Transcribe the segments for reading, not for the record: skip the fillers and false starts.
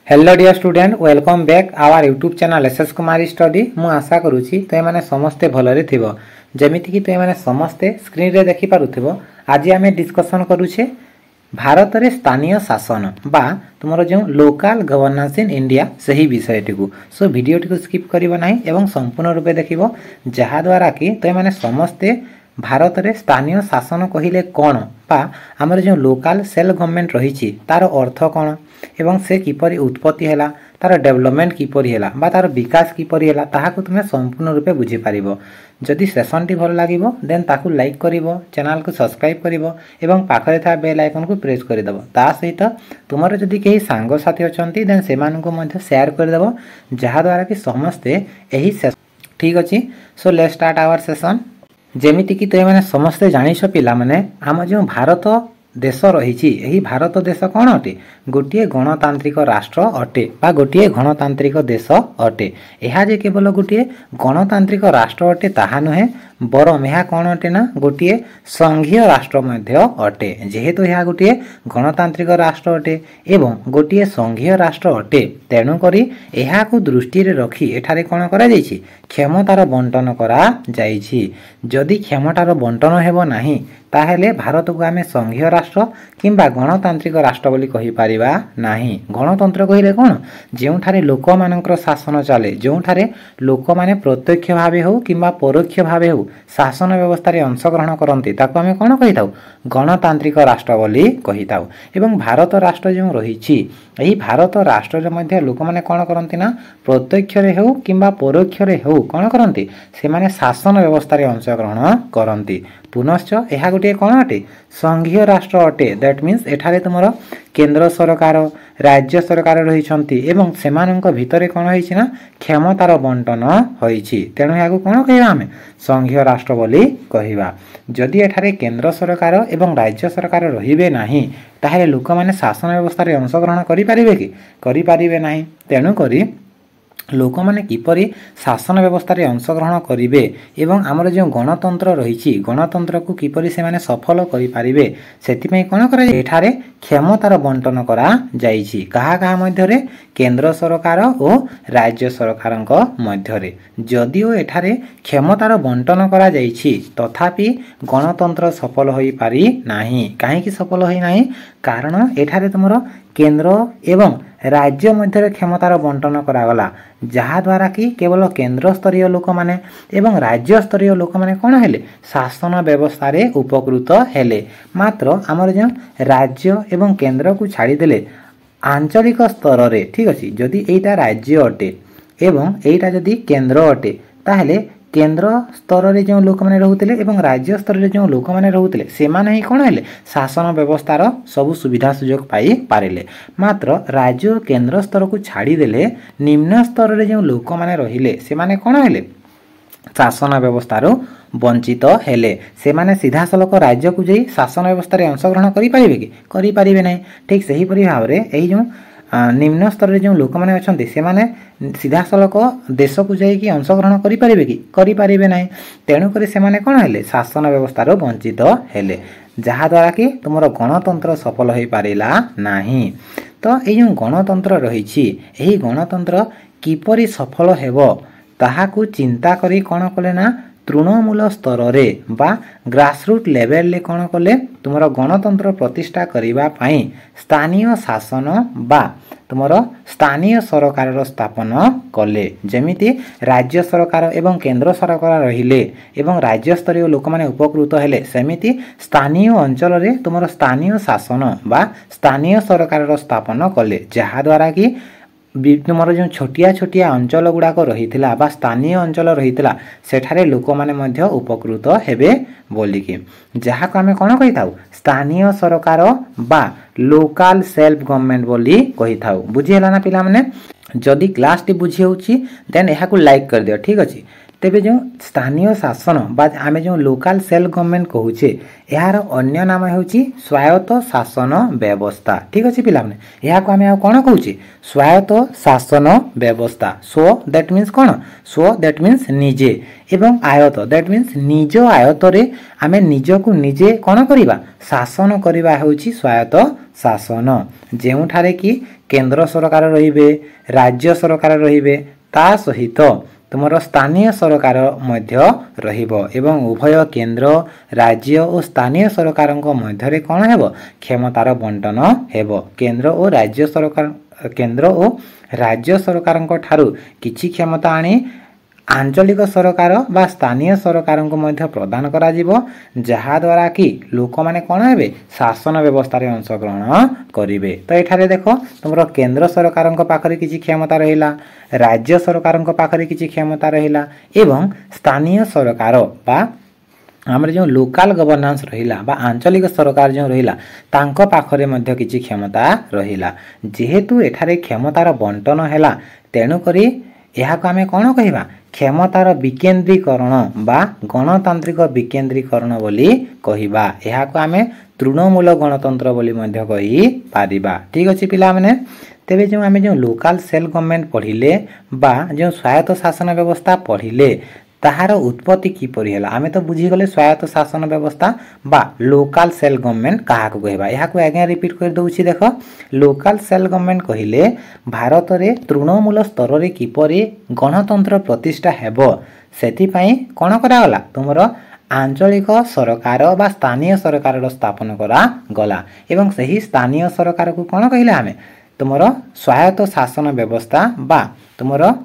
Hello dear student welcome back our YouTube channel SS Kumari study मु आशा करुँची तो मैंने समस्ते भलरे थिबो जेमिति कि तो मैंने समस्ते स्क्रीन रे देखि पारुथिबो। आज आम डिस्कसन करूछे भारत रे स्थानीय शासन बा तुमरो जो लोकल गवर्नेंस इन इंडिया सही विषयटी को सो वीडियोटी को स्किप करिवो नाही एवं संपूर्ण रूपे देखिबो जहा द्वारा कि तो मैंने समस्ते भारत रे स्थानीय शासन कहिले कौन बा आमर जो लोकल सेल्फ गवर्नमेंट रही तार अर्थ कौन एवं से किपरि उत्पत्ति हैला तार डेवलपमेंट किपरि हैला बा तार विकास किपरि हैला ताहाको तुमे संपूर्ण रूपे बुझी पारिबो। जदि सेशन टी भल लागिबो देन ताकू लाइक करिवो, चैनल को सब्सक्राइब करिवो एवं पाखरे था बेल आइकन को प्रेस कर देबो। ता सहित तुमर जदि केही सांग साथी अछंती देन सेमान को मध्ये शेयर कर देबो जहा द्वारा कि समस्ते एही ठीक अछि। So let's start our session. जेमिति कि तो मैंने समस्ते जानिछ पिला माने आम जो भारत देश रही भारत देश कौन अटे गोटे गणतांत्रिक राष्ट्र अटे बा गोटे गणतांत्रिक देश अटे। यह जे केवल गोटे गणतांत्रिक राष्ट्र अटे ताहा नुहे बरम यह कौन अटे ना गोटे संघीय राष्ट्र मध्य अटे। जेहेतु यह गोटे गणतांत्रिक राष्ट्र अटे एवं गोटे संघीय राष्ट्र अटे तेणु करी यह को दृष्टि रे रखी एठारे कौन करा जायछि क्षमतार बंटन करा जायछि। जदि क्षमतार बंटन हेबो नाही ताहेले भारत को आमे संघीय राष्ट्र किंबा गणतांत्रिक राष्ट्र बोली कहि परिबा नाही। गणतंत्र कहिले कोन जेउठारे लोक मानकर शासन चले जेउठारे लोक माने प्रत्यक्ष भावे हो किंबा परोक्ष भावे हो शासन व्यवस्था रे अंशग्रहण करंती ताको आमे कोन कहिताउ गणतांत्रिक राष्ट्र बोली कहिताउ। एवं भारत राष्ट्र जो रहिछि एही भारत राष्ट्र रे मध्ये लोक माने कोन करंती ना प्रत्यक्ष रे हो किंबा परोक्ष रे हो कोन करंती से माने शासन व्यवस्था रे अंशग्रहण करंती। पुनश्च यह गोटे कौन अटे संघीय राष्ट्र अटे दैट मीन्स एठारे तुमर केंद्र सरकार राज्य सरकार रही एवं सेमानंक भितरे कौन होइछि ना क्षमतार बंटन होइछि तेणु याको कौन कहिबा आमे संघीय राष्ट्र बोली कहिबा। जदि एठारे केंद्र सरकार एवं राज्य सरकार रहिबे नाही ताहेले लोक माने शासन व्यवस्था रे अंशग्रहण करि परिबे कि करि परिबे नाही। तेणु करी लोक माने किपरि शासन व्यवस्था रे अंशग्रहण करिवे एवं आमर जो गणतंत्र रही गणतंत्र को किपरि से माने सफल करि पारिबे सेति कोन करा एठारे क्षमतार बंटन करा जाइछि कहा कहा मध्यरे केंद्र सरकार और राज्य सरकारक मध्यरे। जदिओ एठारे क्षमतार बंटन करा जाइछि तथापि गणतंत्र सफल होई पारि नाही। काहे कि सफल होई नाही कारण एठारे तुमरो केंद्र एवं राज्य मध्य क्षमतार बंटन करागला जहा द्वारा कि केवल केंद्र स्तरीय लोक माने एवं राज्य स्तरीय लोक माने कोन हेले शासन व्यवस्था रे उपकृत हेले। मात्र आमर जो राज्य एवं केंद्र को छाड़ी देले आंचलिक स्तर रे ठीक अछि जदि एटा राज्य अटे एवं एटा जदि केंद्र अटे ताहेले केंद्र स्तर रे जो लोक माने रहउतिले एवं राज्य स्तर रे जो लोक माने रहउतिले से माने ही कोन हेले शासन व्यवस्था रो सब सुविधा सुयोग पाई पारिले। मात्र राज्य और केंद्र स्तर को छाड़ी देले निम्न स्तर रे जो लोक माने रहिले से माने कोन हेले शासन व्यवस्था रो वंचित हेले से माने सीधा सलक राज्य को जाई शासन व्यवस्था रे अंशग्रहण करि परिबे कि करि परिबे नै। ठीक सही परि भाव रे एही जो निम्न स्तर रे जो लोक माने अछंती से माने सीधा सलक देश को जाई कि अंशग्रहण करि परिबे कि करि परिबे नै। तेणु करी से माने कोन हेले शासन व्यवस्था रो वंचित हेले जहा द्वारा कि तुमरो गणतंत्र सफल होई पारिला नाही। तो एई जो गणतंत्र रहिछि एही गणतंत्र किपरि सफल हेबो ताहाकू चिंता करी कोन कले ना तृणमूल स्तर रे बा ग्रासरूट लेवल ले कोन कले तुमरो गणतंत्र प्रतिष्ठा करिबा पई स्थानीय शासन बा तुमरो स्थानीय सरकार रो स्थापन कले। जेमिति राज्य सरकार एवं केंद्र सरकार रहिले एवं राज्य स्तरीय लोक माने उपकृत हेले सेमिति स्थानीय अंचल रे तुमरो स्थानीय शासन बा स्थानीय सरकार रो स्थापन कले जहा द्वारा कि तुमर जो छोटिया छोटिया अंचल गुड़ाक रही बा स्थानीय अंचल रही सेठारे लोक माने मध्य उपकृत हेबे बोलिकी जहा को आमे कोन कहि थाउ स्थानीय सरकार बा लोकल सेल्फ गवर्नमेंट बोली कहि थाउ। बुझी हला ना पिला माने जदी क्लास टी बुझी होउची देन एहा को लाइक कर दियो ठीक अछि। तेबे जो स्थानीय शासन बा आमे जो लोकल सेल्फ गवर्नमेंट कहूचे यार अन्य नाम होची स्वायत्त शासन व्यवस्था। ठीक अछि पिला माने या को आमे कोन कहूचे स्वायत्त शासन व्यवस्था। So that means cone so that means निजे एवं आयत दैट मीन्स निज आयत रे आमे निज को निजे कोन करिबा शासन करिबा होची स्वायत्त शासन। जेउठारे कि केंद्र सरकार रहिबे राज्य सरकार रहिबे ता सहित तुमर स्थानीय सरकार मध्य रहिबो एवं उभय केंद्र राज्य और स्थानीय सरकार मध्य कौन हेबो क्षमतार बंटन हेबो। केंद्र और राज्य सरकार ठारू किछि क्षमता आनी आंचलिक सरकार बा स्थानीय सरकार को मध्य प्रदान करा जिवो जहा द्वारा कि लोक माने कोन हेबे शासन व्यवस्था रे अंशग्रहण करिवे। तो एठारे देखो तुमरो केंद्र सरकार को पाखरे किछि क्षमता रहिला राज्य सरकार को पाखरे किछि क्षमता रहिला एवं स्थानीय सरकार बा हमर जो लोकल गवर्नेंस रहिला बा आंचलिक सरकार जो रहिला तांको पाखरे मध्य किछि क्षमता रहिला। जेहेतु एठारे क्षमतार बंटन हैला तेनु करी यहा को आमे कोन कहिबा क्षमतार विकेंद्रीकरण बा गणतांत्रिक विकेंद्रीकरण बोली कहिबा। यहा को आमे तृणमूल गणतंत्र बोली मध्य कहि पारिबा। ठीक अछि पिला माने तेबे जो आमे जो लोकल सेल्फ गवर्नमेंट पढिले बा जो स्वायत्त शासन व्यवस्था पढिले ताहार उत्पत्ति किपरि हैला आमे तो बुझी गले स्वायत्त शासन व्यवस्था बा लोकल सेल्फ गवर्नमेंट कहा को कहबा। यहा को आगे रिपीट कर दउछि देखो लोकल सेल्फ गवर्नमेंट कहिले भारत रे तृणमूल स्तर रे किपरि गणतंत्र प्रतिष्ठा हेबो सेति पई कोन करा गला तुमरो आंचलिक सरकार बा स्थानीय सरकार स्थापन करा गला एवं सही स्थानीय सरकार को कोन कहिले आमे तुमरो स्वायत्त शासन व्यवस्था बा तुमरो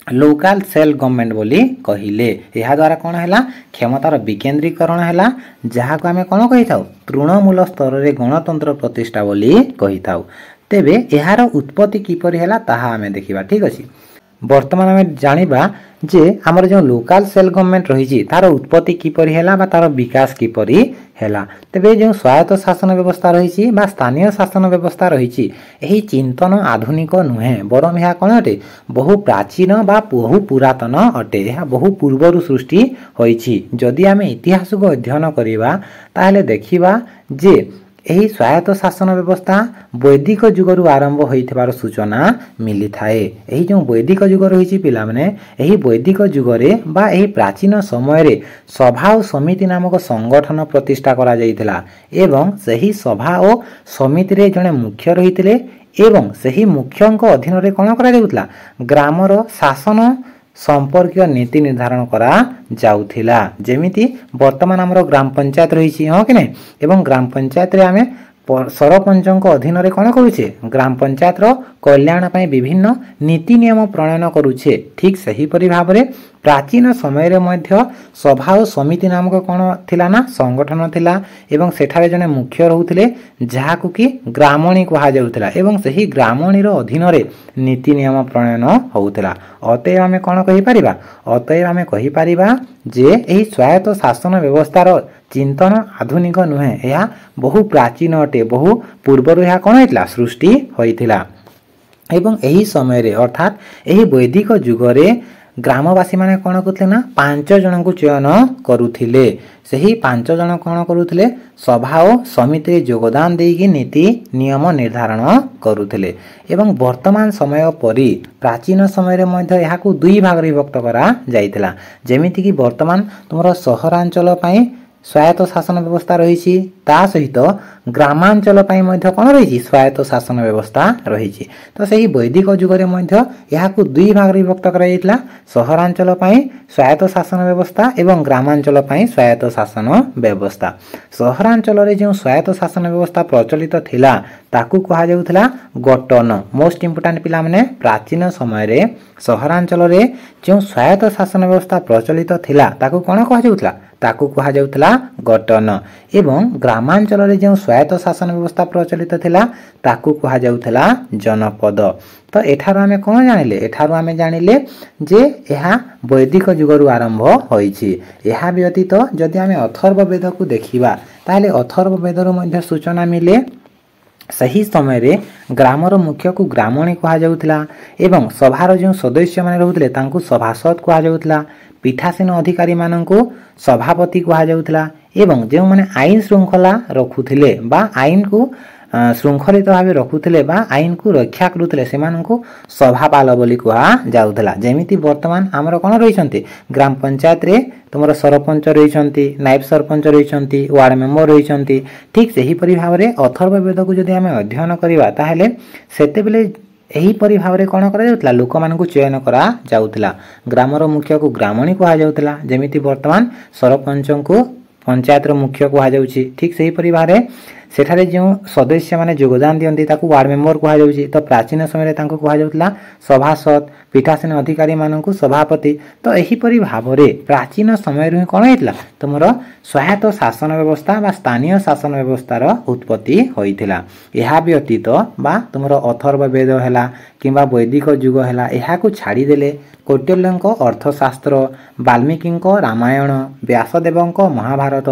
लोकल सेल्फ गवर्नमेंट बोली कहिले। यहा द्वारा कोन हैला क्षमतार विकेंद्रीकरण हैला जहा को आमे कोन कहि थाउ तृणमूल स्तर रे गणतंत्र प्रतिष्ठा बोली कहि थाउ। तेबे यार उत्पत्ति किपरि हैला ताहा आमे देखिबा। ठीक अछि वर्तमान आमे जानिबा जे हमर जो लोकल सेल्फ गवर्नमेंट रहिछि तार उत्पत्ति किपरि हैला बा तार विकास किपरि हैला। तेबे जो स्वायत्त शासन व्यवस्था रहिछि बा स्थानीय शासन व्यवस्था रहिछि एही चिंतन आधुनिक नुहे बरम या कोन अटे बहु प्राचीन बा बहु पुरातन अटे। यह बहु पूर्वरु सृष्टि होइछि। जदि आमे इतिहास को अध्ययन करिबा ताहले देखिबा जे एही स्वायत्त शासन व्यवस्था वैदिक युगरु आरंभ होइथिबार सूचना मिली थाए। एही जो वैदिक युग रहिछि पिला माने एही वैदिक युगरे बा एही प्राचीन समय रे सभा और समिति नामक संगठन प्रतिष्ठा करा जाइतिला एवं सही सभा और समिति रे जने मुख्य रहितिले एवं सही मुख्यंक अधीन रे कोन करा जाउतला ग्रामर शासन संपर्क नीति निर्धारण करा जाउथिला। जेमिति वर्तमान हमरो ग्राम पंचायत रहिछि हो कि नै एवं ग्राम पंचायत रे आमे सरपंचक अधीन रे कोन करूछे ग्राम पंचायत रो कल्याण पई विभिन्न नीति नियम प्रणयन करूछे। ठीक सही परि भाव रे प्राचीन समय रे मध्य सभा और समिति नामक कोन थिला ना संगठन थिला एवं सेठारे जने मुख्य रहुथिले जाहाकु कि ग्रामणी कहा जाउथिला एवं सही ग्रामणी रो अधीन रे नीति नियम प्रणयन होउथिला। अतएव आमे कोन कहि परिबा अतएव आमे कहि परिबा जे एही स्वायत्त शासन व्यवस्था रो चिंतन आधुनिक नुहे या बहु प्राचीन अटे बहु पूर्वरु या कोन हैतला सृष्टि होइथिला एवं एही समय रे अर्थात एही वैदिक युगरे ग्रामवासी माने कोन करथिले ना 5 जन को चयन करूथिले। सही 5 जन कोन करूथिले सभा और समिति रे योगदान देकी नीति नियम निर्धारण करूथिले एवं वर्तमान समय परि प्राचीन समय रे मध्य यहा को दुई भाग रे विभक्त करा जाइतिला। जेमिति कि वर्तमान तुमरो सहरांचल पई स्वायत्त शासन व्यवस्था रहिछि ता सहित ग्रामांचल पई मध्य कोन रहिछि स्वायत्त शासन व्यवस्था रहिछि। तो सही वैदिक युगरे मध्य यहा को दुई भाग रे विभक्त करा जाइतिला सहरांचल पई स्वायत्त शासन व्यवस्था एवं ग्रामांचल पई स्वायत्त शासन व्यवस्था। सहरांचल रे जो स्वायत्त शासन व्यवस्था प्रचलित थिला ताकू कहा जाउथिला गठन। मोस्ट इंपोर्टेंट पिला माने प्राचीन समय रे सहरांचल रे जो स्वायत्त शासन व्यवस्था प्रचलित थिला ताकू कोन कहा जाउथिला ताकू कहा जाउथिला गठन एवं ग्रामांचल रे जो स्वायत्त शासन व्यवस्था प्रचलित थिला ताकू कहा जाउथिला जनपद। तो एठारो आमे कोन जानिले एठारो आमे जानिले जे एहा वैदिक युगरु आरंभ होइछि। एहा व्यतीत जदि आमे अथर्व वेद को देखिबा ताले अथर्व वेद रो मध्य सूचना मिले ସେହି ସମୟରେ ଗ୍ରାମର ମୁଖ୍ୟକୁ ଗ୍ରାମଣୀ କୁହାଯାଉଥିଲା ଏବଂ ସଭାର ଯେଉଁ ସଦସ୍ୟମାନେ ରହୁଥିଲେ ତାଙ୍କୁ ସଭାସଦ କୁହାଯାଉଥିଲା। ପୀଠାସୀନ ଅଧିକାରୀମାନଙ୍କୁ ସଭାପତି କୁହାଯାଉଥିଲା ଏବଂ ଯେଉଁମାନେ ଆଇନ ଶୃଙ୍ଖଳା ରଖୁଥିଲେ ବା ଆଇନକୁ ଶୃଙ୍ଖଳିତ ଭାବେ ରଖୁଥିଲେ ବା ଆଇନକୁ ରକ୍ଷା କରୁଥିଲେ ସେମାନଙ୍କୁ ସଭାପାଳ ବୋଲି କୁହାଯାଉଥିଲା। ଯେମିତି ବର୍ତ୍ତମାନ ଆମର କ'ଣ ରହିଛନ୍ତି, ଗ୍ରାମ ପଞ୍ଚାୟତରେ ତୁମର ସରପଞ୍ଚ ରହିଛନ୍ତି, ନାୟବ ସରପଞ୍ଚ ରହିଛନ୍ତି, ୱାର୍ଡ ମେମ୍ବର ରହିଛନ୍ତି। ଠିକ୍ ସେହିପରି ଭାବରେ ଅଥର୍ବ ବେଦକୁ ଯଦି ଆମେ ଅଧ୍ୟୟନ କରିବା ତାହେଲେ ସେତେବେଳେ ଏହିପରି ଭାବରେ କ'ଣ କରାଯାଉଥିଲା, ଲୋକମାନଙ୍କୁ ଚୟନ କରାଯାଉଥିଲା। ଗ୍ରାମର ମୁଖ୍ୟକୁ ଗ୍ରାମଣୀ କୁହାଯାଉଥିଲା, ଯେମିତି ବର୍ତ୍ତମାନ ସରପଞ୍ଚଙ୍କୁ ପଞ୍ଚାୟତର ମୁଖ୍ୟ କୁହାଯାଉଛି। ଠିକ୍ ସେହିପରି ଭାବରେ ସେଠାରେ ଯେଉଁ ସଦସ୍ୟମାନେ ଯୋଗଦାନ ଦିଅନ୍ତି ତାକୁ ୱାର୍ଡ ମେମ୍ବର କୁହାଯାଉଛି। ତ ପ୍ରାଚୀନ ସମୟରେ ତାଙ୍କୁ କୁହାଯାଉଥିଲା ସଭାସଦ, ପୀଠାସୀନ ଅଧିକାରୀମାନଙ୍କୁ ସଭାପତି। ତ ଏହିପରି ଭାବରେ ପ୍ରାଚୀନ ସମୟରୁ ହିଁ କ'ଣ ହେଇଥିଲା, ତୁମର ସ୍ୱାୟତ୍ତ ଶାସନ ବ୍ୟବସ୍ଥା ବା ସ୍ଥାନୀୟ ଶାସନ ବ୍ୟବସ୍ଥାର ଉତ୍ପତ୍ତି ହୋଇଥିଲା। ଏହା ବ୍ୟତୀତ ବା ତୁମର ଅଥର୍ବ ବେଦ ହେଲା କିମ୍ବା ବୈଦିକ ଯୁଗ ହେଲା, ଏହାକୁ ଛାଡ଼ିଦେଲେ କୌଟିଲ୍ୟଙ୍କ ଅର୍ଥଶାସ୍ତ୍ର, ବାଲ୍ମୀକିଙ୍କ ରାମାୟଣ, ବ୍ୟାସଦେବଙ୍କ ମହାଭାରତ,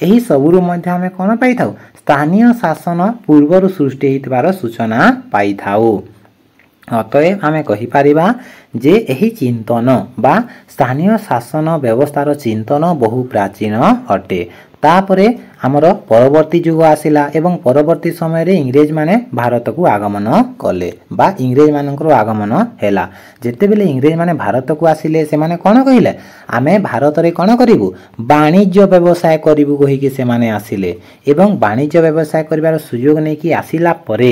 ଏହି ସବୁରୁ ମଧ୍ୟ ଆମେ କ'ଣ ପାଇଥାଉ, ସ୍ଥାନୀୟ ଶାସନ ପୂର୍ବରୁ ସୃଷ୍ଟି ହୋଇଥିବାର ସୂଚନା ପାଇଥାଉ। ଅତଏବ ଆମେ କହିପାରିବା ଯେ ଏହି ଚିନ୍ତନ ବା ସ୍ଥାନୀୟ ଶାସନ ବ୍ୟବସ୍ଥାର ଚିନ୍ତନ ବହୁ ପ୍ରାଚୀନ ଅଟେ। ତାପରେ ଆମର ପରବର୍ତ୍ତୀ ଯୁଗ ଆସିଲା ଏବଂ ପରବର୍ତ୍ତୀ ସମୟରେ ଇଂରେଜମାନେ ଭାରତକୁ ଆଗମନ କଲେ ବା ଇଂରେଜମାନଙ୍କର ଆଗମନ ହେଲା। ଯେତେବେଳେ ଇଂରେଜମାନେ ଭାରତକୁ ଆସିଲେ ସେମାନେ କ'ଣ କହିଲେ, ଆମେ ଭାରତରେ କ'ଣ କରିବୁ, ବାଣିଜ୍ୟ ବ୍ୟବସାୟ କରିବୁ କହିକି ସେମାନେ ଆସିଲେ ଏବଂ ବାଣିଜ୍ୟ ବ୍ୟବସାୟ କରିବାର ସୁଯୋଗ ନେଇକି ଆସିଲା ପରେ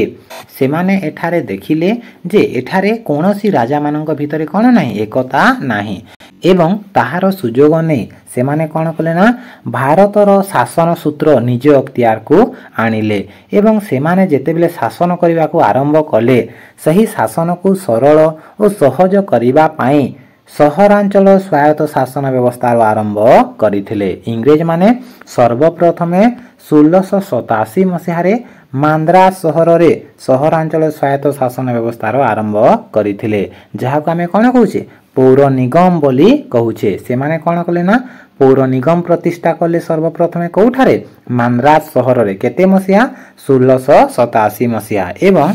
ସେମାନେ ଏଠାରେ ଦେଖିଲେ ଯେ ଏଠାରେ କୌଣସି ରାଜାମାନଙ୍କ ଭିତରେ କ'ଣ ନାହିଁ, ଏକତା ନାହିଁ ଏବଂ ତାହାର ସୁଯୋଗ ନେଇ ସେମାନେ କ'ଣ କଲେ ନା ଭାରତର ଶାସନ ସୂତ୍ର ନିଜ ଅକ୍ତିଆରକୁ ଆଣିଲେ ଏବଂ ସେମାନେ ଯେତେବେଳେ ଶାସନ କରିବାକୁ ଆରମ୍ଭ କଲେ ସେହି ଶାସନକୁ ସରଳ ଓ ସହଜ କରିବା ପାଇଁ ସହରାଞ୍ଚଳ ସ୍ୱାୟତ୍ତ ଶାସନ ବ୍ୟବସ୍ଥାର ଆରମ୍ଭ କରିଥିଲେ। ଇଂରେଜମାନେ ସର୍ବପ୍ରଥମେ 1687 ମସିହାରେ ମାନ୍ଦ୍ରାସ ସହରରେ ସହରାଞ୍ଚଳ ସ୍ୱାୟତ୍ତ ଶାସନ ବ୍ୟବସ୍ଥାର ଆରମ୍ଭ କରିଥିଲେ, ଯାହାକୁ ଆମେ କ'ଣ କହୁଛେ, ପୌର ନିଗମ ବୋଲି କହୁଛେ। ସେମାନେ କ'ଣ କଲେ ନା ପୌର ନିଗମ ପ୍ରତିଷ୍ଠା କଲେ ସର୍ବପ୍ରଥମେ କେଉଁଠାରେ, ମାନ୍ଦ୍ରାସ ସହରରେ। କେତେ ମସିହା, 1687 ମସିହା। ଏବଂ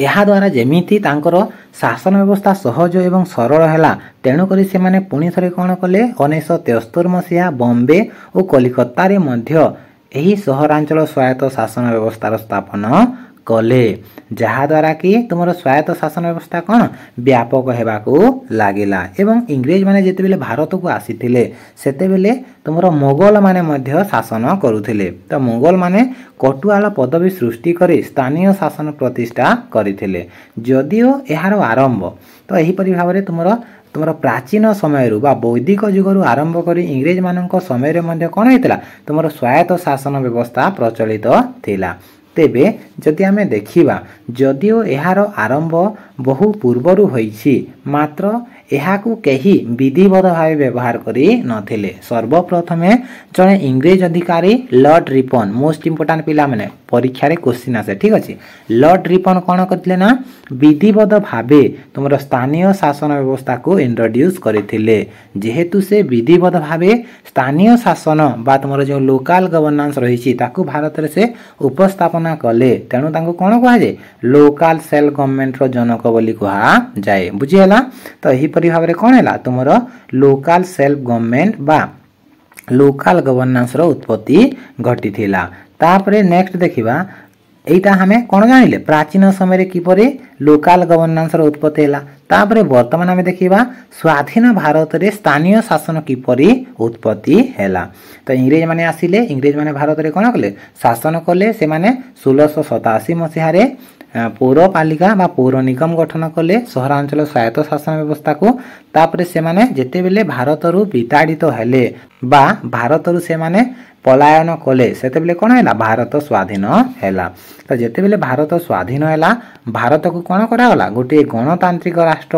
ଏହାଦ୍ୱାରା ଯେମିତି ତାଙ୍କର ଶାସନ ବ୍ୟବସ୍ଥା ସହଜ ଏବଂ ସରଳ ହେଲା, ତେଣୁକରି ସେମାନେ ପୁଣି ଥରେ କ'ଣ କଲେ, 1973 ମସିହା ବମ୍ବେ ଓ କଲିକତାରେ ମଧ୍ୟ ଏହି ସହରାଞ୍ଚଳ ସ୍ୱାୟତ୍ତ ଶାସନ ବ୍ୟବସ୍ଥାର ସ୍ଥାପନ କଲେ, ଯାହାଦ୍ୱାରା କି ତୁମର ସ୍ୱାୟତ୍ତ ଶାସନ ବ୍ୟବସ୍ଥା କ'ଣ ବ୍ୟାପକ ହେବାକୁ ଲାଗିଲା। ଏବଂ ଇଂରେଜମାନେ ଯେତେବେଳେ ଭାରତକୁ ଆସିଥିଲେ ସେତେବେଳେ ତୁମର ମୋଗଲମାନେ ମଧ୍ୟ ଶାସନ କରୁଥିଲେ। ତ ମୋଗଲମାନେ କଟୁଆଳ ପଦବୀ ସୃଷ୍ଟି କରି ସ୍ଥାନୀୟ ଶାସନ ପ୍ରତିଷ୍ଠା କରିଥିଲେ। ଯଦିଓ ଏହାର ଆରମ୍ଭ ତ ଏହିପରି ଭାବରେ ତୁମର ପ୍ରାଚୀନ ସମୟରୁ ବା ବୈଦିକ ଯୁଗରୁ ଆରମ୍ଭ କରି ଇଂରେଜମାନଙ୍କ ସମୟରେ ମଧ୍ୟ କ'ଣ ହେଇଥିଲା, ତୁମର ସ୍ୱାୟତ୍ତ ଶାସନ ବ୍ୟବସ୍ଥା ପ୍ରଚଳିତ ଥିଲା। ତେବେ ଯଦି ଆମେ ଦେଖିବା, ଯଦିଓ ଏହାର ଆରମ୍ଭ ବହୁ ପୂର୍ବରୁ ହୋଇଛି, ମାତ୍ର ଏହାକୁ କେହି ବିଧିବଦ୍ଧ ଭାବେ ବ୍ୟବହାର କରି ନଥିଲେ। ସର୍ବପ୍ରଥମେ ଜଣେ ଇଂରେଜ ଅଧିକାରୀ ଲର୍ଡ ରିପନ, ମୋଷ୍ଟ ଇମ୍ପୋର୍ଟାଣ୍ଟ ପିଲାମାନେ ପରୀକ୍ଷାରେ କ୍ୱେଶ୍ଚିନ୍ ଆସେ, ଠିକ୍ ଅଛି। ଲର୍ଡ ରିପନ କ'ଣ କରିଥିଲେ ନା ବିଧିବଦ୍ଧ ଭାବେ ତୁମର ସ୍ଥାନୀୟ ଶାସନ ବ୍ୟବସ୍ଥାକୁ ଇଣ୍ଟ୍ରୋଡ୍ୟୁସ୍ କରିଥିଲେ। ଯେହେତୁ ସେ ବିଧିବଦ୍ଧ ଭାବେ ସ୍ଥାନୀୟ ଶାସନ ବା ତୁମର ଯେଉଁ ଲୋକାଲ ଗଭର୍ଣ୍ଣାନ୍ସ ରହିଛି ତାକୁ ଭାରତରେ ସେ ଉପସ୍ଥାପନା କଲେ, ତେଣୁ ତାଙ୍କୁ କ'ଣ କୁହାଯାଏ, ଲୋକାଲ ସେଲ୍ଫ ଗଭର୍ଣ୍ଣମେଣ୍ଟର ଜନକ ବୋଲି କୁହାଯାଏ। ବୁଝିହେଲା? ତ ଏହିପରି ଭାବରେ କ'ଣ ହେଲା, ତୁମର ଲୋକାଲ ସେଲ୍ଫ ଗଭର୍ଣ୍ଣମେଣ୍ଟ ବା ଲୋକାଲ ଗଭର୍ଣ୍ଣାନ୍ସର ଉତ୍ପତ୍ତି ଘଟିଥିଲା। ତାପରେ ନେକ୍ସଟ ଦେଖିବା, এইটা ଆମେ କ'ଣ ଜାଣିଲେ, ପ୍ରାଚୀନ ସମୟରେ କିପରି ଲୋକାଲ ଗଭର୍ଣ୍ଣାନ୍ସର ଉତ୍ପତ୍ତି ହେଲା। ତାପରେ ବର୍ତ୍ତମାନ ଆମେ ଦେଖିବା ସ୍ୱାଧୀନ ଭାରତରେ ସ୍ଥାନୀୟ ଶାସନ କିପରି ଉତ୍ପତ୍ତି ହେଲା। ତ ଇଂରେଜମାନେ ଆସିଲେ, ଇଂରେଜମାନେ ଭାରତରେ କ'ଣ କଲେ, ଶାସନ କଲେ। ସେମାନେ 1687 ମସିହାରେ ପୌରପାଳିକା ବା ପୌର ନିଗମ ଗଠନ କଲେ ସହରାଞ୍ଚଳ ସ୍ୱାୟତ୍ତ ଶାସନ ବ୍ୟବସ୍ଥାକୁ। ତାପରେ ସେମାନେ ଯେତେବେଳେ ଭାରତରୁ ବିତାଡ଼ିତ ହେଲେ ବା ଭାରତରୁ ସେମାନେ ପଳାୟନ କଲେ, ସେତେବେଳେ କ'ଣ ହେଲା, ଭାରତ ସ୍ୱାଧୀନ ହେଲା। ତ ଯେତେବେଳେ ଭାରତ ସ୍ୱାଧୀନ ହେଲା, ଭାରତକୁ କ'ଣ କରାଗଲା, ଗୋଟିଏ ଗଣତାନ୍ତ୍ରିକ ରାଷ୍ଟ୍ର,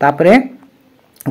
ତାପରେ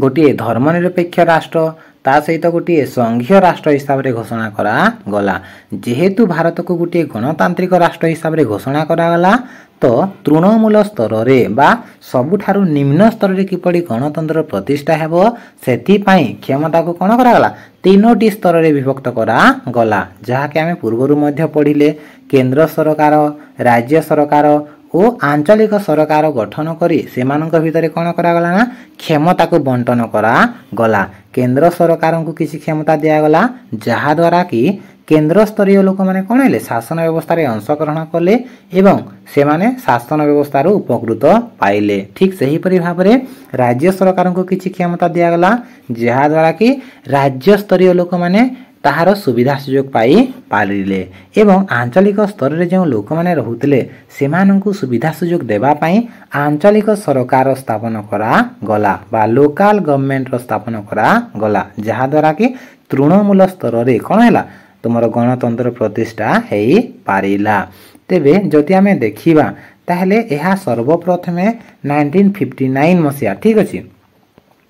ଗୋଟିଏ ଧର୍ମନିରପେକ୍ଷ ରାଷ୍ଟ୍ର, ता सहित गोटे संघीय राष्ट्र हिसाब से घोषणा करागला। जेहेतु भारत को गोटे गणतांत्रिक राष्ट्र हिसाब से घोषणा करागला तो तृणमूल स्तर रे बा सबुठारु निम्न स्तर रे किपरि गणतंत्र प्रतिष्ठा हेबो सेथिपाई क्षमता को कोन करागला तीनोटी स्तर रे विभक्त करागला। जहा कि आमे पूर्वरु मध्य पढ़िले केंद्र सरकार, राज्य सरकार और आंचलिक सरकार गठन करी सेमानक भितरे कोन करागला ना क्षमता को बंटन करागला। केंद्र सरकार को किसी क्षमता दिया गला जहा द्वारा कि केंद्र स्तरीय लोक माने कोन हेले शासन व्यवस्था रे अंशग्रहण कले एवं से माने शासन व्यवस्था रो उपकृत पाइले। ठीक सही परि भाबरे राज्य सरकार को किसी क्षमता दिया गला जहा द्वारा कि राज्य स्तरीय लोक माने ताहार सुविधा सुयोग पाई पारिले एवं आंचलिक स्तर रे जो लोक माने रहुतले सेमानंकु सुविधा सुयोग देबा पई आंचलिक सरकार स्थापन करा गला बा लोकल गवर्नमेंट रो स्थापन करा गला जहा द्वारा कि तृणमूल स्तर रे कोन हैला तुमर गणतंत्र प्रतिष्ठा हेई पारिला। तेबे जदि आमे देखिबा ताहले एहा सर्वप्रथमे 1959 मसिया ठीक अछि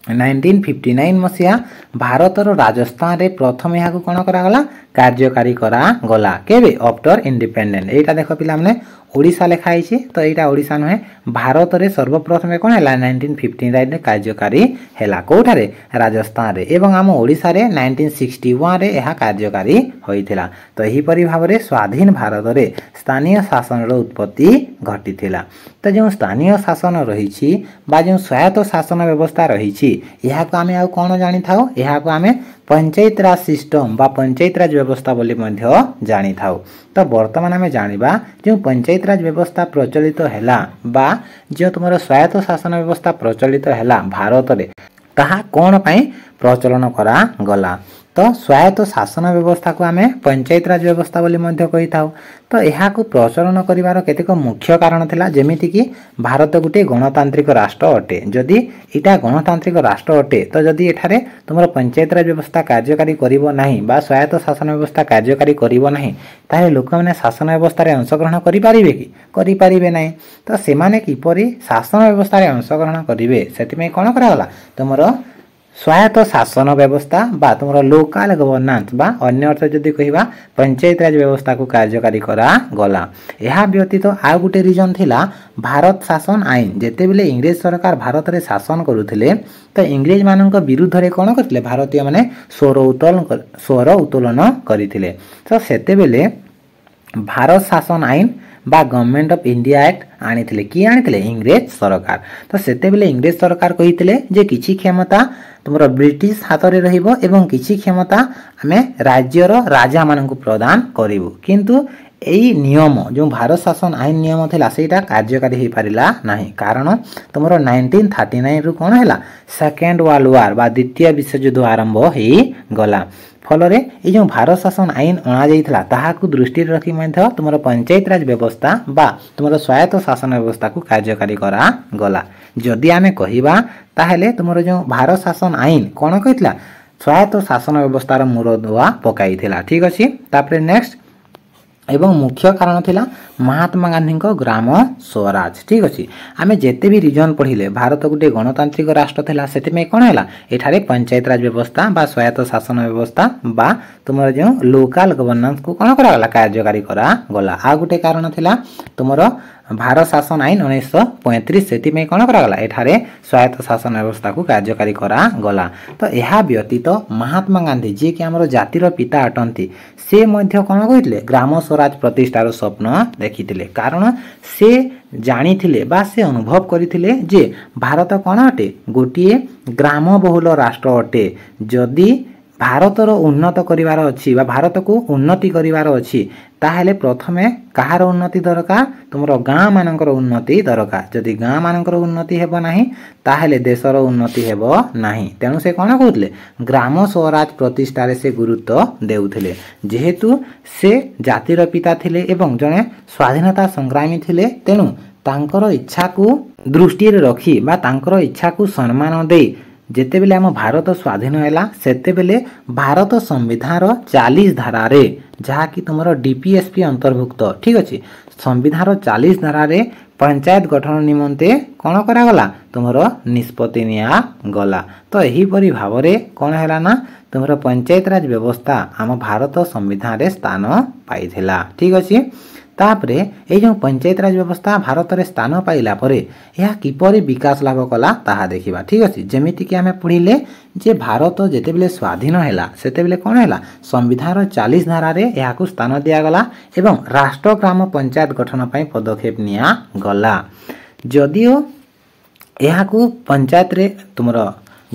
1959 मसिया भारतर राजस्थान रे प्रथम यहाँ कौन करागला कार्यकारी करा गला केबे आफ्टर इंडिपेंडेंट। एटा देखो पिला माने ओडिशा लिखाई छी तो एटा ओडिशा नहे भारत रे सर्वप्रथम कोन हैला 1959 रे कार्यकारी हैला कोठारे राजस्थान रे एवं आम ओडिशा रे 1961 रे एहा कार्यकारी होइथिला। तो एही परि भाव रे स्वाधीन भारत रे स्थानीय शासन रो उत्पत्ति घटिथिला। तो जो स्थानीय शासन रही छी बा जो स्वायत्त शासन व्यवस्था रही छी यहाँ को आमे आ कोन जानि थाओ यहाँ को आमे पंचायत राज सिस्टम बा पंचायत राज व्यवस्था बोली मध्य जानि थाओ। तो वर्तमान आमे जानिबा जो पंचायत राज व्यवस्था प्रचलित हैला बा जो तुमरो स्वायत्त शासन व्यवस्था प्रचलित हैला भारत रे ताहा कोन पई प्रचलन करा गला। तो स्वायत्त शासन व्यवस्था को आमे पंचायत राज व्यवस्था बोली मध्य कहि थाओ। तो यहाँ को प्रचलन करिवार केतेक मुख्य कारण थिला जेमिति कि भारत गोटे गणतांत्रिक राष्ट्र अटे। जदि इटा गणतांत्रिक राष्ट्र अटे तो जदि एठारे तुमर पंचायत राज व्यवस्था कार्यकारी करिवो नाही बा स्वायत्त शासन व्यवस्था कार्यकारी करिवो नाही ताहे लोक माने शासन व्यवस्था रे अंशग्रहण करि पारिबे कि करि पारिबे नाही। तो सेमाने किपरि शासन व्यवस्था रे अंशग्रहण करिवे सेतिमे कोन करागला तुमर स्वायत्त शासन व्यवस्था बा तुमर लोकल गवर्नेंस बा अन्य अर्थ जदि कहिबा पंचायत राज व्यवस्था को कार्यकारी करा गला। यह व्यतीत आ गुटे रीजन थिला भारत शासन आईन जेते बेले इंग्रेज सरकार भारत रे शासन करुथिले तो इंग्रेज मानक विरुद्ध रे कोन करथिले भारतीय माने स्वर उत्तोलन करिथिले। तो सेते बेले भारत शासन आईन बा गवर्नमेंट ऑफ इंडिया एक्ट आनिथिले कि आनिथिले इंग्रेज सरकार। तो सेते बेले इंग्रेज सरकार कहिथिले जे किछि क्षमता तुमरो ब्रिटिश हाथ रे रहिबो एवं किछि क्षमता आमे राज्यर राजा मानकु प्रदान करिवो किंतु एई नियम जो भारत शासन आईन नियम थिला सेटा कार्यकारी हे पारिला नाही कारण तुमरो 1939 रु कोन हैला सेकेंड वर्ल्ड वार बा द्वितीय विश्व युद्ध आरंभ हे गला। फलरे ए जो भारत शासन आईन अणा जाइथिला ताहाकु दृष्टि रखी मध्य तुमरो पंचायत राज व्यवस्था बा तुमरो स्वायत्त शासन व्यवस्था को कार्यकारी करा गला। जदि आमे कहिबा ताहेले तुमरो जो भारत शासन आईन कोन कहितला स्वायत्त शासन व्यवस्था रो मूलदुआ पकाइथिला। ठीक अछि तापरे नेक्स्ट एवं मुख्य कारण थिला महात्मा गांधी ग्राम स्वराज। ठीक अछि आमे जेते भी रीजन पढ़िले भारत गोटे गणतांत्रिक राष्ट्र थिला सेतिमे कोन हैला एठारे पंचायत राज व्यवस्था बा स्वायत्त शासन व्यवस्था बा तुमर जो लोकल गवर्नेंस को कोन करागला कार्यकारी करा गला। आ गुटे कारण थिला तुमर भारत शासन आईन 1935 सेतिमे कोन करागला एठारे स्वायत्त शासन व्यवस्था को कार्यकारी करा गला। तो यह व्यतीत महात्मा गांधी जे कि हमरो जातिर पिता अटंती से मध्य कोन कहितले ग्राम स्वराज प्रतिष्ठार स्वप्न देखिथिले कारण से जानिथिले बा से अनुभव करिथिले जे भारत कोन अटे गोटिए ग्राम बहुल राष्ट्र अटे। जदि भारतर उन्नत करिवार अछि बा भारत को उन्नति करिवार अछि ताहेले प्रथमे कहार उन्नति दरकार तुमरो गाँ मानकर उन्नति दरकार। जदि गाँ मानकर उन्नति हेबो नाही ताहेले देशर उन्नति हेबो नाही। तेणु से कोन कहउतले ग्राम स्वराज प्रतिष्ठा रे से गुरुत्व देउथिले जेहेतु से जातिर पिता थिले एवं जने स्वाधीनता संग्रामी थिले तेणु तांकर इच्छा को दृष्टि रे रखी बा तांकर इच्छा को सम्मान देई ଯେତେବେଳେ ଆମ ଭାରତ ସ୍ୱାଧୀନ ହେଲା ସେତେବେଳେ ଭାରତ ସମ୍ବିଧାନର 40 ଧାରାରେ ଯାହାକି ତୁମର DPSP ଅନ୍ତର୍ଭୁକ୍ତ ଠିକ୍ ଅଛି ସମ୍ବିଧାନର 40 ଧାରାରେ पंचायत गठन निमंते कौन करागला तुमर निष्पत्ति निगला तो यहीपरि भाव में कौन है ना तुमर पंचायत राज व्यवस्था आम भारत संविधान रे स्थान पाई ठीक अच्छे तापरे ये जो पंचायत राज व्यवस्था भारत में स्थान पाइला परे यह किपरि विकास लाभ कला ताहा देखिबा ठीक अच्छे जमीती कि आम पढ़िले जे भारत जेतेबेले स्वाधीन हैला सेतेबेले कौन हैला संविधान 40 धारा रे याकू स्थान दियागला एवं राष्ट्र ग्राम पंचायत गठन पई पदक्षेप निया गला जदियो याकू पंचायत रे तुमर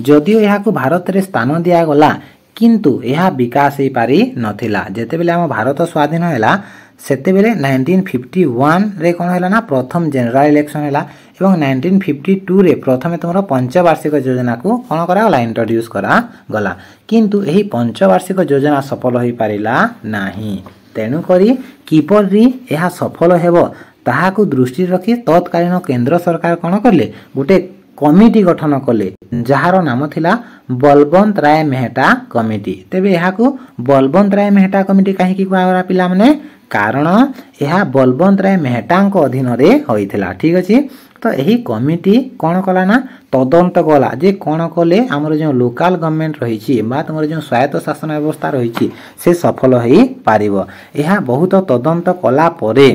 जदियो याकू भारत रे स्थान दियागला किंतु यह विकास ही पारि नथिला जेतेबेले आम भारत स्वाधीन हैला सेतेबेले 1951 रे कौन हैला ना प्रथम जनरल इलेक्शन हैला एवं 1952 रे प्रथमे तुमर पंचवार्षिक योजना को कौन करा गला इंट्रोड्यूस करा गला किंतु एही पंचवार्षिक योजना सफल होई पारिला नाही तेनु करी किपरि यह सफल हेबो ताहाकू दृष्टि रखी तत्कालीन केंद्र सरकार कौन करले गोटे कमिटी गठन कले जार नाम थिला बलवंत राय मेहटा कमिटी तेबे यहाकू बलवंत राय मेहटा कमिटी कहीं कुआगला पिला माने कारण यह बलवंत राय मेहटा अधीन रे होइथिला ठीक अछि तो यही कमिटी कौन कला ना तदंत कला जे कौन कले आमर जो लोकल गवर्नमेंट रही तुम जो स्वायत्त शासन व्यवस्था रही से सफल हो पारिबो यह बहुत तदंत कला परे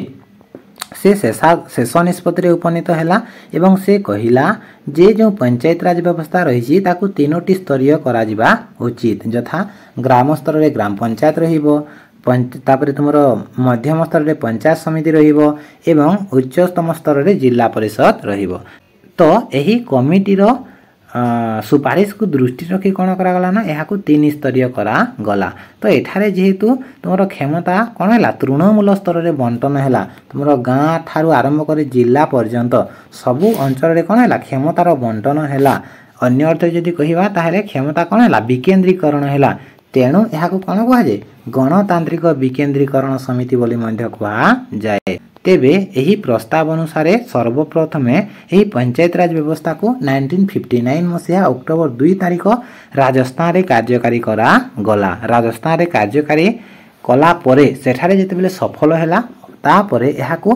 से शेष निष्पत्ति उपनीत हैला एवं से कहिला जे जो पंचायत राज व्यवस्था रही ताकू 3टी स्तरीय करा जिबा उचित यथा ग्राम स्तर रे ग्राम पंचायत रहिबो तापर तुमर मध्यम स्तर रे पंचायत समिति रहिबो एवं उच्चतम स्तर रे जिला परिषद रहिबो तो यही कमिटी रो सुपारिश को दृष्टि रखी कौन करागला ना यह 3 स्तरीय करा गला तो एठारे जेहेतु तुमर क्षमता कौन है तृणमूल स्तर रे बंटन है तुमर गाँ ठारू आरंभ कर जिला पर्यंत सबू अंचल रे कौन है क्षमतार बंटन है अन्य अर्थ जदि कहवा ताहले क्षमता कौन है विकेंद्रीकरण है तेणु यह कौन कहुए गणतांत्रिक विकेंद्रीकरण समिति बोली मध्य कहुए तेबे यही प्रस्ताव अनुसार सर्वप्रथमे यही पंचायत राज व्यवस्था को 1959 मसीहा अक्टोबर 2 तारिख राजस्थान रे कार्यकारी करा गला राजस्थान रे कार्यकारी कला परे सेठारे जेतेबेले सफल हैला तापरे याकू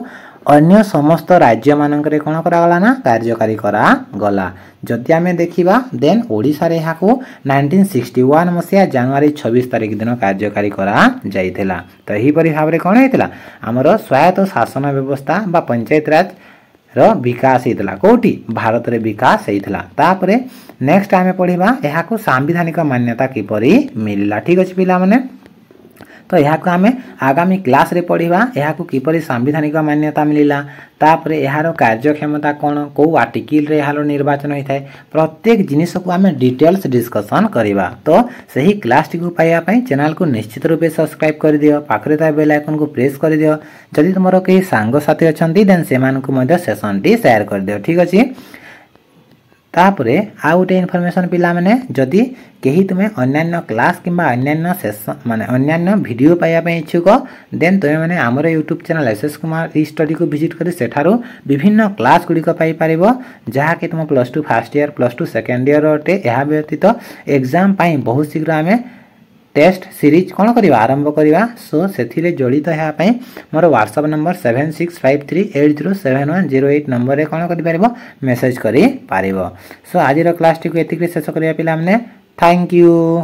अन्य समस्त राज्य मानकरे कोन करा गला ना कार्यकारी करा गला जति आमे देखिबा देन ओडिसा रे याकू 1961 मसीहा जनवरी 26 तारिख दिन कार्यकारी करा जाइथिला तो एही परि भाबरे कोन हेतिला हमर स्वायत्त शासन व्यवस्था बा पंचायत राज रो विकास हेतिला कोठी भारत रे विकास हेतिला तापरे नेक्स्ट आमे पढिबा याकू संवैधानिक मान्यता किपरि मिलिला ठीक अछि पिला माने तो यहाँ आम आगामी क्लास रे पढ़ा यहाँ किपरि संवैधानिक मान्यता मिलला तापरे यार कार्यक्षमता कौन कौ आर्टिकल रे यार निर्वाचन होता है प्रत्येक जिनिस को आम डिटेल्स डिस्कसन करवा तो सही क्लास टी को पाइबा चैनल को निश्चित रूप से सब्सक्राइब कर दियो पाखरे था बेल आइकन को प्रेस कर दियो जदि तुमर कई सांग साथी अछंती देन सेमान को मध्य सेशन टी शेयर कर दियो ठीक अछि तापरे आ गोटे इनफॉरमेशन पिला माने जदि कहीं तुम्हें अन्यान्य क्लास किंबा अन्यान्य सेशन माने अन्यान्य वीडियो पाइबा पे इच्छुक देन तुम्हें माने हमर YouTube channel SS Kumar study को विजिट करी सेठारो विभिन्न क्लास गुड़िक पाई पारिबो जहा कि तुम +2 फर्स्ट ईयर +2 सेकंड ईयर अटे यह व्यतीत एग्जाम पाई बहुत शीघ्र आमे टेस्ट सीरीज कौन करवा आरंभ करवा सो से जड़ित होगापी मोर व्हाट्सएप नंबर 7653807108 नंबर रे कौन कर मेसेज कर सो आज क्लास टी को एतिक शेष करिया पिला माने थैंक यू।